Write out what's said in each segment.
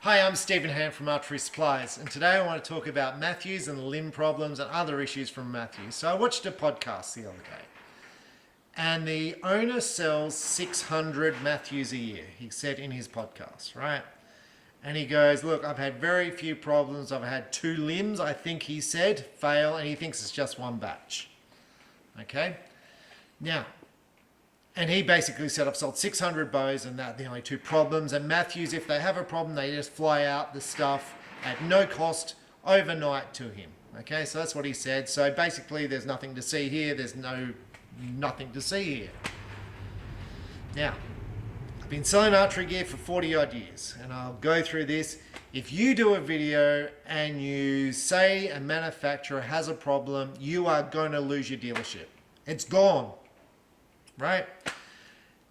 Hi, I'm Stephen Hand from Archery Supplies, and today I want to talk about Mathews and limb problems and other issues from Mathews. So I watched a podcast the other day, and the owner sells 600 Mathews a year, he said in his podcast, right? And he goes, look, I've had very few problems. I've had 2 limbs, I think he said, fail, and he thinks it's just one batch. Okay? Now, and he basically said, I've sold 600 bows and that the only 2 problems. And Mathews, if they have a problem, they just fly out the stuff at no cost overnight to him. Okay, so that's what he said. So basically there's nothing to see here. There's nothing to see here. Now, I've been selling archery gear for 40 odd years, and I'll go through this. If you do a video and you say a manufacturer has a problem, you are going to lose your dealership. It's gone. Right?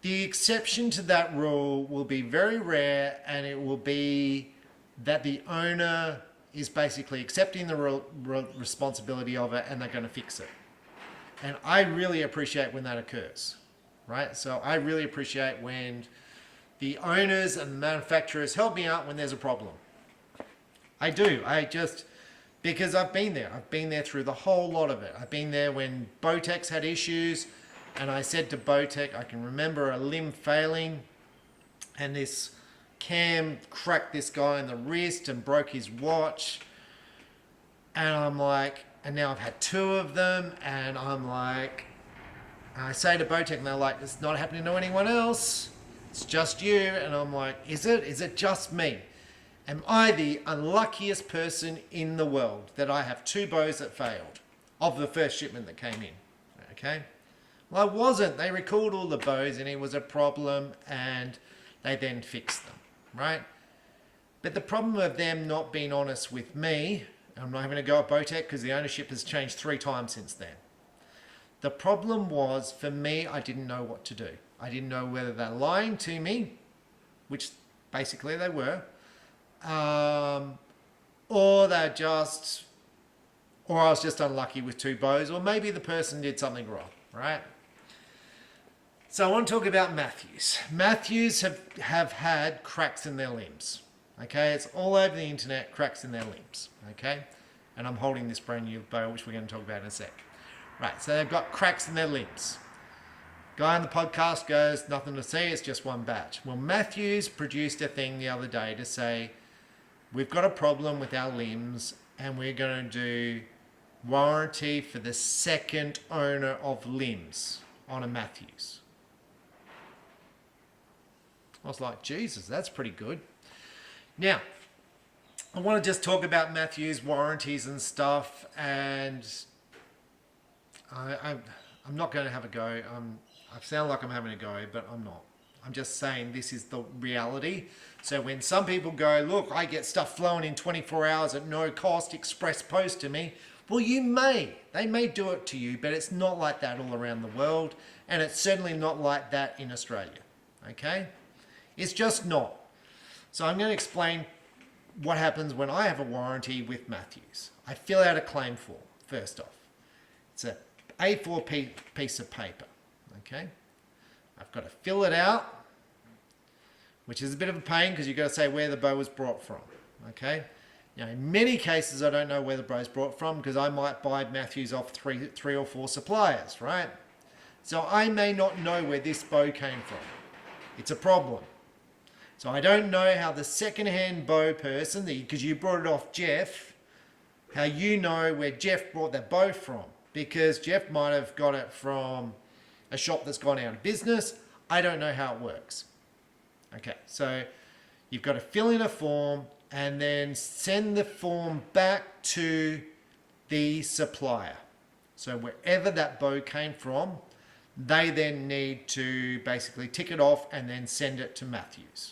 The exception to that rule will be very rare, and it will be that the owner is basically accepting the responsibility of it and they're going to fix it. And I really appreciate when that occurs. Right? So I really appreciate when the owners and the manufacturers help me out when there's a problem. I do. Because I've been there. I've been there through the whole lot of it. I've been there when Bowtech's had issues. And I said to Bowtech, I can remember a limb failing, and this cam cracked this guy in the wrist and broke his watch. And I'm like, and now I've had 2 of them, and I'm like, I say to Bowtech, and they're like, it's not happening to anyone else. It's just you. And I'm like, is it? Is it just me? Am I the unluckiest person in the world that I have 2 bows that failed of the first shipment that came in? Okay. Well, I wasn't. They recalled all the bows and it was a problem, and they then fixed them, right? But the problem of them not being honest with me, I'm not having to go at Bowtech because the ownership has changed 3 times since then. The problem was, for me, I didn't know what to do. I didn't know whether they're lying to me, which basically they were, or I was just unlucky with 2 bows, or maybe the person did something wrong, right? So I want to talk about Mathews. Mathews have had cracks in their limbs. Okay, it's all over the internet, cracks in their limbs. Okay, and I'm holding this brand new bow, which we're going to talk about in a sec. Right, so they've got cracks in their limbs. Guy on the podcast goes, nothing to see, it's just one batch. Well, Mathews produced a thing the other day to say, we've got a problem with our limbs, and we're going to do warranty for the second owner of limbs on a Mathews. I was like, Jesus, that's pretty good. Now, I want to just talk about Mathews warranties and stuff, and I'm not going to have a go. I sound like I'm having a go, but I'm not. I'm just saying this is the reality. So when some people go, look, I get stuff flown in 24 hours at no cost, express post to me, well, they may do it to you, but it's not like that all around the world, and it's certainly not like that in Australia, okay? It's just not. So I'm going to explain what happens when I have a warranty with Mathews. I fill out a claim form, first off. It's a A4 piece of paper, okay? I've got to fill it out, which is a bit of a pain because you've got to say where the bow was brought from, okay? Now, in many cases, I don't know where the bow's brought from because I might buy Mathews off three or four suppliers, right? So I may not know where this bow came from. It's a problem. So I don't know how the second-hand bow person, because you brought it off Jeff, how you know where Jeff brought that bow from. Because Jeff might have got it from a shop that's gone out of business. I don't know how it works. Okay, so you've got to fill in a form and then send the form back to the supplier. So wherever that bow came from, they then need to basically tick it off and then send it to Mathews.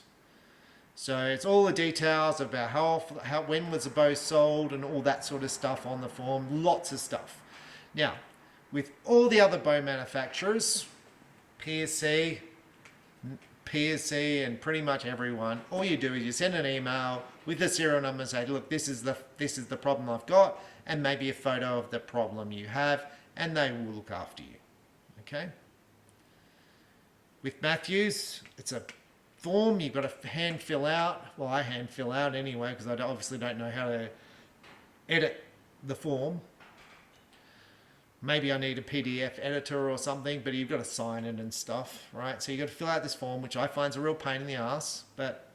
So it's all the details about when was the bow sold and all that sort of stuff on the form, lots of stuff. Now, with all the other bow manufacturers, PSC and pretty much everyone, all you do is you send an email with the serial number and say, look, this is the problem I've got, and maybe a photo of the problem you have, and they will look after you. Okay? With Mathews, it's a form you've got to hand fill out. Well, I hand fill out anyway because I obviously don't know how to edit the form. Maybe I need a PDF editor or something, but you've got to sign it and stuff, right? So you've got to fill out this form, which I find is a real pain in the ass, but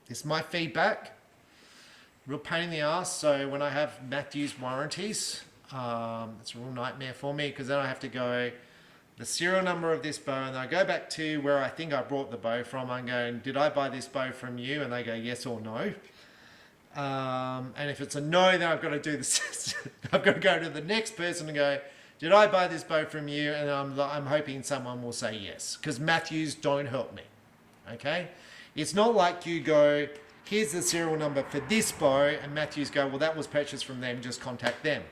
this is my feedback. Real pain in the ass. So when I have Mathews warranties, it's a real nightmare for me because then I have to go the serial number of this bow, and I go back to where I think I brought the bow from. I'm going, did I buy this bow from you? And they go, yes or no. And if it's a no, then I've got to do this. I've got to go to the next person and go, did I buy this bow from you? And I'm hoping someone will say yes, because Mathews don't help me. Okay? It's not like you go, here's the serial number for this bow, and Mathews go, well, that was purchased from them, just contact them,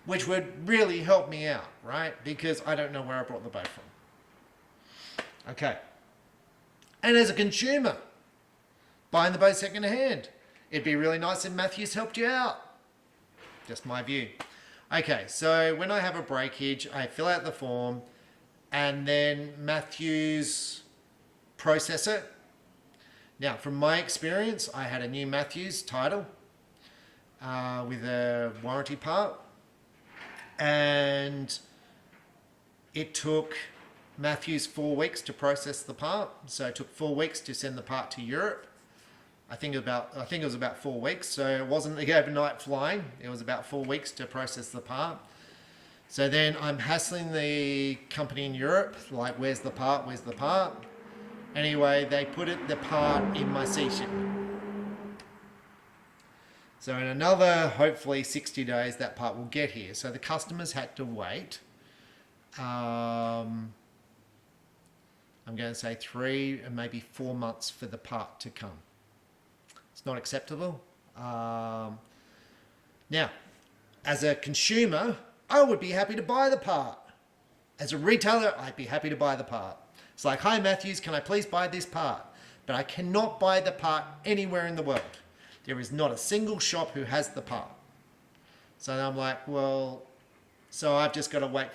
which would really help me out, right? Because I don't know where I brought the bow from. Okay. And as a consumer, buying the bow second hand, it'd be really nice if Mathews helped you out. Just my view. Okay, so when I have a breakage, I fill out the form, and then Mathews process it. Now, from my experience, I had a new Mathews Title with a warranty part, and it took Mathews 4 weeks to process the part. So it took 4 weeks to send the part to Europe. I think it was about 4 weeks. So it wasn't the overnight flying. It was about 4 weeks to process the part. So then I'm hassling the company in Europe, like, where's the part? Where's the part? Anyway, they put the part in my sea shipment. So in another, hopefully 60 days, that part will get here. So the customers had to wait. I'm going to say 3 and maybe 4 months for the part to come. It's not acceptable. Now, as a consumer, I would be happy to buy the part. As a retailer, I'd be happy to buy the part. It's like, hi Mathews, can I please buy this part? But I cannot buy the part anywhere in the world. There is not a single shop who has the part. So I'm like, well, so I've just got to wait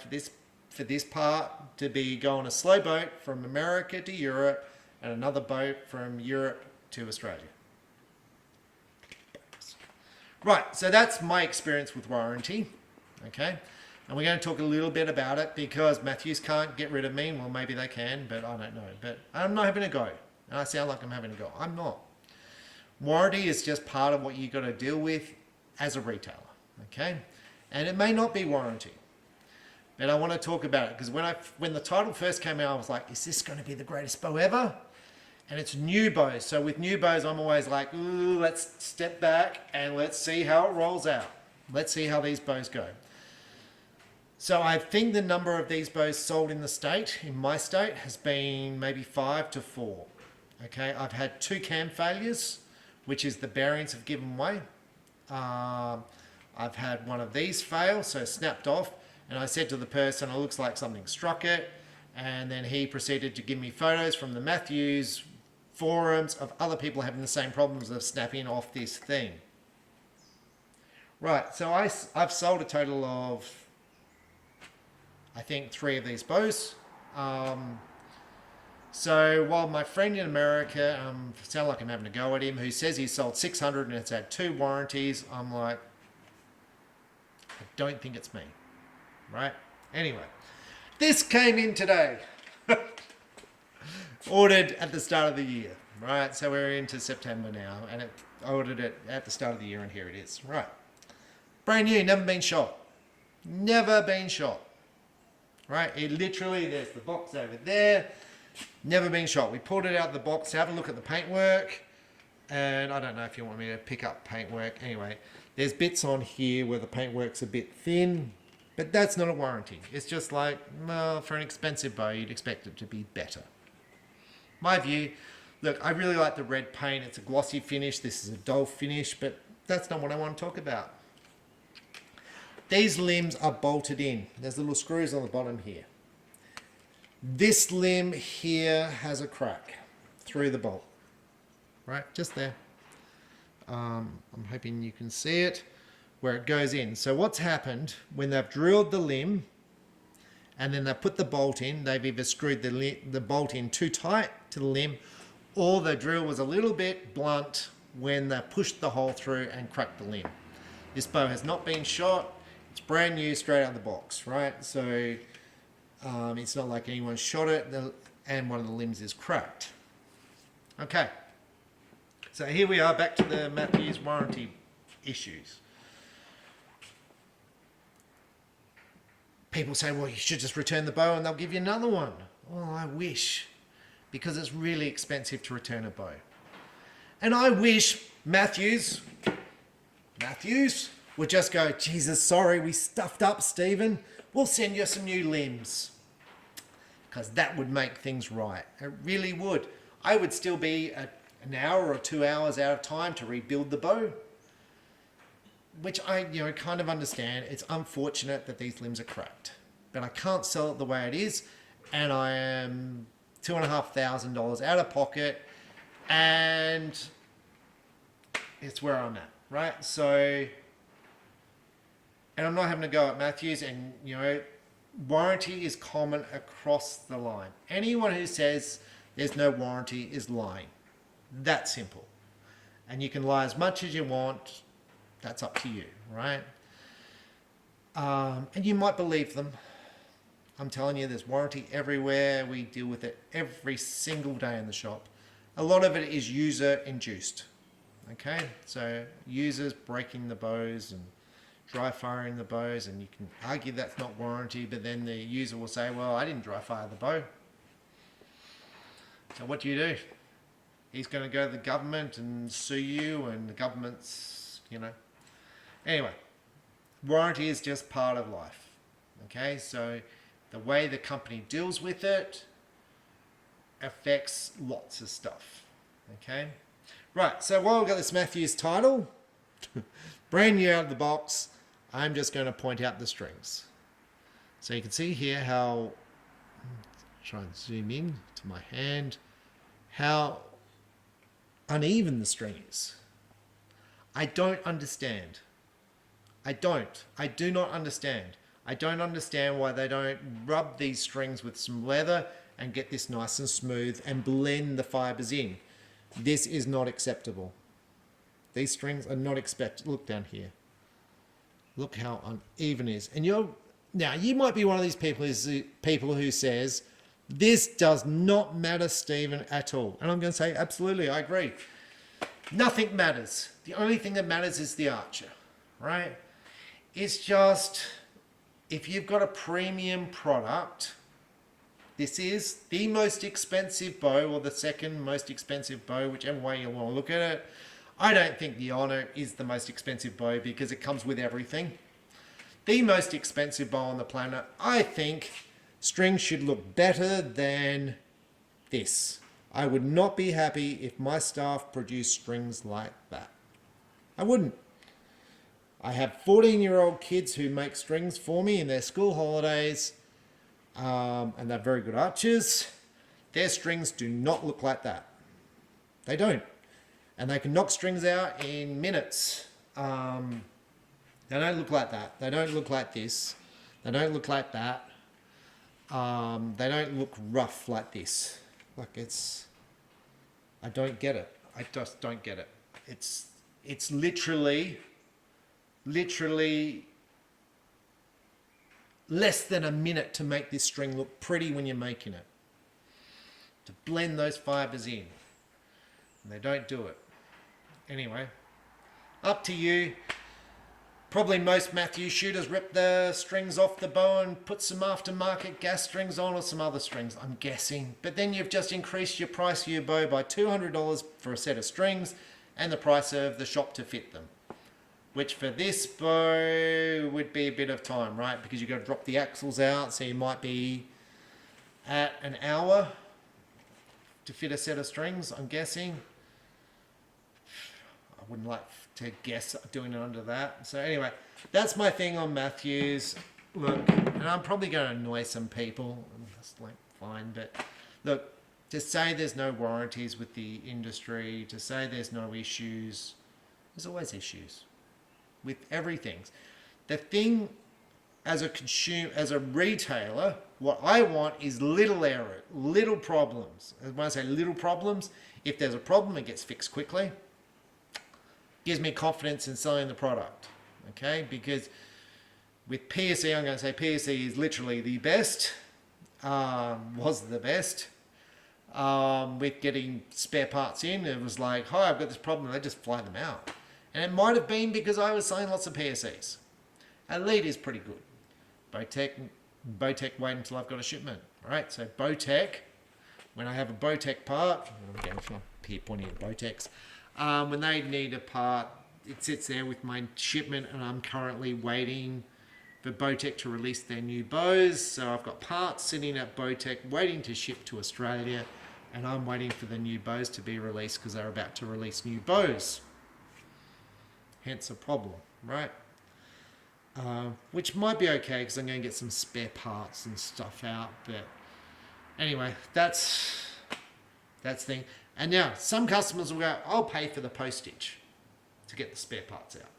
for this part to go on a slow boat from America to Europe and another boat from Europe to Australia. Right, so that's my experience with warranty. Okay. And we're going to talk a little bit about it because Mathews can't get rid of me. Well, maybe they can, but I don't know. But I'm not having a go. And I sound like I'm having a go. I'm not. Warranty is just part of what you've got to deal with as a retailer. Okay? And it may not be warranty. But I want to talk about it because when the title first came out, I was like, is this going to be the greatest bow ever? And it's new bows. So with new bows, I'm always like, ooh, let's step back and let's see how it rolls out. Let's see how these bows go. So I think the number of these bows sold in my state, has been maybe 5 to 4. Okay, I've had 2 cam failures, which is the bearings have given way. I've had one of these fail, so snapped off, and I said to the person, it looks like something struck it, and then he proceeded to give me photos from the Mathews forums of other people having the same problems of snapping off this thing. Right, so I've sold a total of, I think, 3 of these bows. So while my friend in America, sound like I'm having a go at him, who says he sold 600 and it's had 2 warranties, I'm like, I don't think it's me, right? Anyway, this came in today. Ordered at the start of the year, right? So we're into September now, and I ordered it at the start of the year, and here it is, right? Brand new, never been shot. Never been shot. Right? It literally, there's the box over there. Never been shot. We pulled it out of the box, have a look at the paintwork. And I don't know if you want me to pick up paintwork. Anyway, there's bits on here where the paintwork's a bit thin. But that's not a warranty. It's just like, well, for an expensive bow, you'd expect it to be better. My view, look, I really like the red paint. It's a glossy finish. This is a dull finish, but that's not what I want to talk about. These limbs are bolted in. There's little screws on the bottom here. This limb here has a crack through the bolt. Right, just there. I'm hoping you can see it where it goes in. So what's happened when they've drilled the limb and then they put the bolt in, they've either screwed the bolt in too tight to the limb, or the drill was a little bit blunt when they pushed the hole through and cracked the limb. This bow has not been shot. It's brand new, straight out of the box, right? So it's not like anyone shot it and one of the limbs is cracked. Okay. So here we are back to the Mathews warranty issues. People say, well, you should just return the bow and they'll give you another one. Well, I wish, because it's really expensive to return a bow. And I wish Mathews would just go, Jesus, sorry, we stuffed up, Stephen. We'll send you some new limbs. Because that would make things right. It really would. I would still be an hour or 2 hours out of time to rebuild the bow. Which I kind of understand. It's unfortunate that these limbs are cracked. But I can't sell it the way it is. And I am $2,500 out of pocket. And it's where I'm at, right? So, and I'm not having to go at Mathews, and warranty is common across the line. Anyone who says there's no warranty is lying. That simple. And you can lie as much as you want. That's up to you, right? And you might believe them. I'm telling you, there's warranty everywhere. We deal with it every single day in the shop. A lot of it is user-induced. Okay? So users breaking the bows and dry firing the bows, and you can argue that's not warranty, but then the user will say, well, I didn't dry fire the bow. So what do? He's going to go to the government and sue you, and the government's, Anyway, warranty is just part of life. Okay, so the way the company deals with it affects lots of stuff. Okay, right, so while we've got this Mathews Title, brand new out of the box, I'm just going to point out the strings. So you can see here how, try and zoom in to my hand, how uneven the string is. I don't understand. I do not understand. I don't understand why they don't rub these strings with some leather and get this nice and smooth and blend the fibers in. This is not acceptable. These strings are not expected. Look down here. Look how uneven it is. And now you might be one of these people who says, this does not matter, Stephen, at all. And I'm going to say, absolutely, I agree. Nothing matters. The only thing that matters is the archer, right? It's just, if you've got a premium product, this is the most expensive bow or the second most expensive bow, whichever way you want to look at it. I don't think the Honor is the most expensive bow because it comes with everything. The most expensive bow on the planet, I think strings should look better than this. I would not be happy if my staff produced strings like that. I wouldn't. I have 14-year-old kids who make strings for me in their school holidays, and they're very good archers. Their strings do not look like that. They don't. And they can knock strings out in minutes. They don't look like that. They don't look like this. They don't look like that. They don't look rough like this. Like I don't get it. I just don't get it. It's literally less than a minute to make this string look pretty when you're making it. To blend those fibers in. And they don't do it. Anyway, up to you. Probably most Mathews shooters rip the strings off the bow and put some aftermarket gas strings on or some other strings, I'm guessing. But then you've just increased your price of your bow by $200 for a set of strings and the price of the shop to fit them. Which for this bow would be a bit of time, right? Because you've got to drop the axles out, so you might be at an hour to fit a set of strings, I'm guessing. I wouldn't like to guess doing it under that. So anyway, that's my thing on Mathews. Look, and I'm probably going to annoy some people. That's like fine, but look, to say there's no warranties with the industry, to say there's no issues, there's always issues with everything. The thing as a retailer, what I want is little error, little problems. And when I say little problems, If there's a problem, it gets fixed quickly. Gives me confidence in selling the product. Okay, because with PSE, I'm going to say PSE is literally the best. Was the best. With getting spare parts in, it was like, hi, I've got this problem, and they just fly them out. And it might have been because I was selling lots of PSEs. Elite is pretty good. Bowtech, wait until I've got a shipment. Right, so Bowtech, when I have a Bowtech part, I'm going to here pointing at Bowtechs, when they need a part, it sits there with my shipment, and I'm currently waiting for Bowtech to release their new bows. So I've got parts sitting at Bowtech waiting to ship to Australia, and I'm waiting for the new bows to be released because they're about to release new bows. Hence a problem, right? Which might be okay because I'm going to get some spare parts and stuff out. But anyway, that's the thing. And now some customers will go, I'll pay for the postage to get the spare parts out.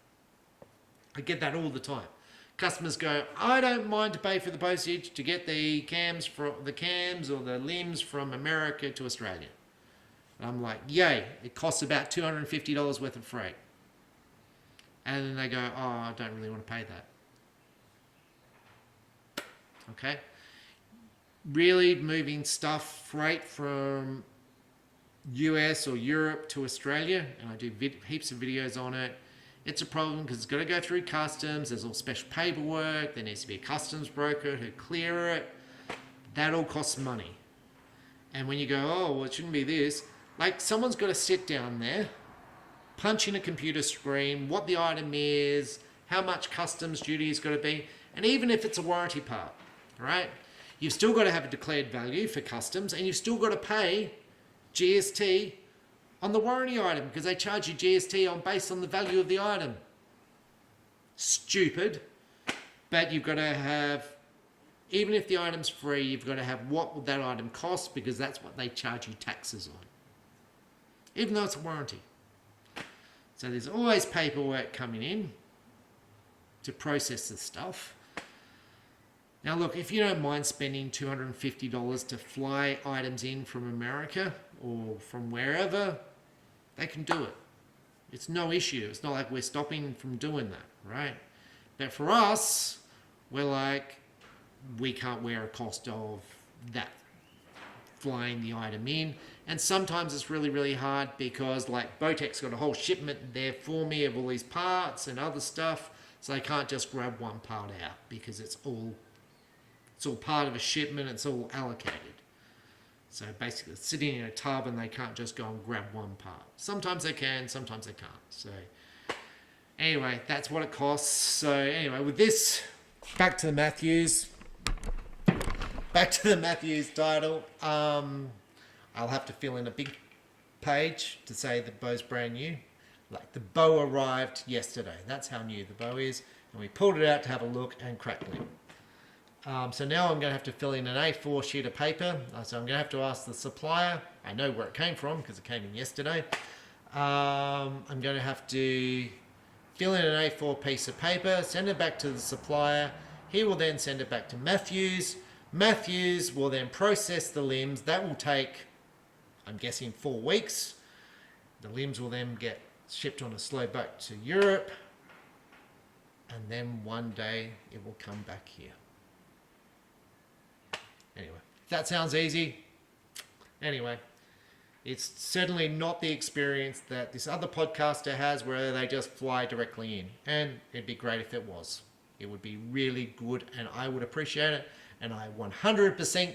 I get that all the time. Customers go, I don't mind to pay for the postage to get the cams or the limbs from America to Australia. And I'm like, yay, it costs about $250 worth of freight. And then they go, oh, I don't really want to pay that. Okay? Really moving freight from US or Europe to Australia, and I do heaps of videos on it. It's a problem because it's got to go through customs. There's all special paperwork. There needs to be a customs broker who clear it. That all costs money. And when you go, oh, well, it shouldn't be this, like someone's got to sit down there, punch in a computer screen what the item is, how much customs duty is going to be, and even if it's a warranty part, right? You've still got to have a declared value for customs, and you've still got to pay GST on the warranty item because they charge you GST based on the value of the item. Stupid. But you've got to have, even if the item's free, you've got to have what will that item cost because that's what they charge you taxes on. Even though it's a warranty. So there's always paperwork coming in to process this stuff. Now look, if you don't mind spending $250 to fly items in from America or from wherever, they can do it. It's no issue. It's not like we're stopping from doing that, right? But for us, we're like, we can't wear a cost of that flying the item in. And sometimes it's really, really hard because like Bowtech's got a whole shipment there for me of all these parts and other stuff. So they can't just grab one part out because it's all part of a shipment. It's all allocated. So basically it's sitting in a tub and they can't just go and grab one part. Sometimes they can, sometimes they can't. So anyway, that's what it costs. So anyway, with this, back to the Mathews title. I'll have to fill in a big page to say the bow's brand new. Like the bow arrived yesterday. That's how new the bow is. And we pulled it out to have a look and cracked it. So now I'm going to have to fill in an A4 sheet of paper. So I'm going to have to ask the supplier. I know where it came from because it came in yesterday. I'm going to have to fill in an A4 piece of paper, send it back to the supplier. He will then send it back to Mathews. Mathews will then process the limbs. That will take, I'm guessing, 4 weeks. The limbs will then get shipped on a slow boat to Europe. And then one day it will come back here. Anyway, that sounds easy. Anyway, it's certainly not the experience that this other podcaster has where they just fly directly in. And it'd be great if it was. It would be really good and I would appreciate it. And I 100%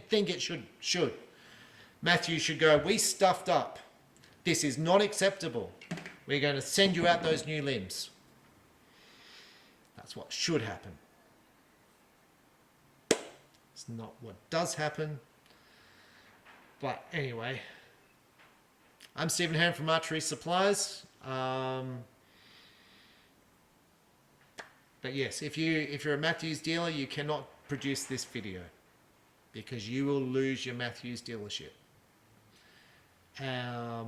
think it should. Mathews should go, we stuffed up. This is not acceptable. We're going to send you out those new limbs. That's what should happen. It's not what does happen. But anyway, I'm Stephen Ham from Archery Supplies. But yes, if you're a Mathews dealer, you cannot produce this video because you will lose your Mathews dealership.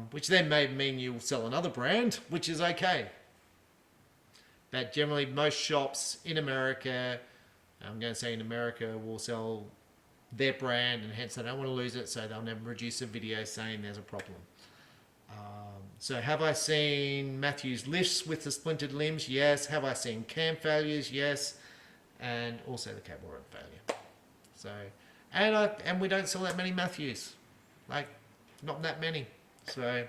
Which then may mean you will sell another brand, which is okay. But generally, most shops in America, I'm going to say in America, will sell their brand, and hence they don't want to lose it, so they'll never produce a video saying there's a problem. So have I seen Mathews lifts with the splintered limbs? Yes. Have I seen cam failures? Yes. And also the cable rod failure. So, and we don't sell that many Mathews, like not that many. So,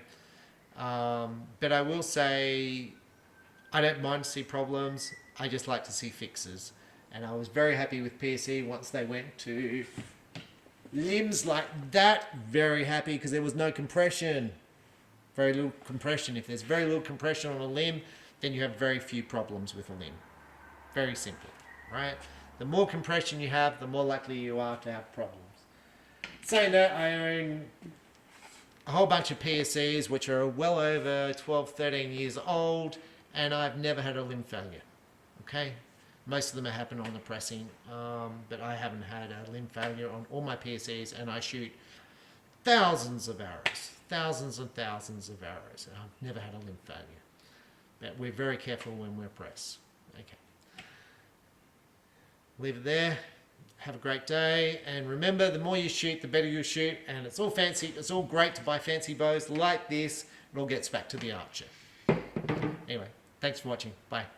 but I will say, I don't mind to see problems. I just like to see fixes. And I was very happy with PSE once they went to limbs like that. Very happy because there was no compression. Very little compression. If there's very little compression on a limb, then you have very few problems with a limb. Very simple, right? The more compression you have, the more likely you are to have problems. Saying that, I own a whole bunch of PSEs which are well over 12, 13 years old, and I've never had a limb failure. Okay? Most of them have happened on the pressing, but I haven't had a limb failure on all my PSEs, and I shoot thousands of arrows. Thousands and thousands of arrows, and I've never had a limb failure. But we're very careful when we're press. Okay. Leave it there. Have a great day, and remember, the more you shoot, the better you shoot, and it's all fancy. It's all great to buy fancy bows like this. It all gets back to the archer. Anyway, thanks for watching. Bye.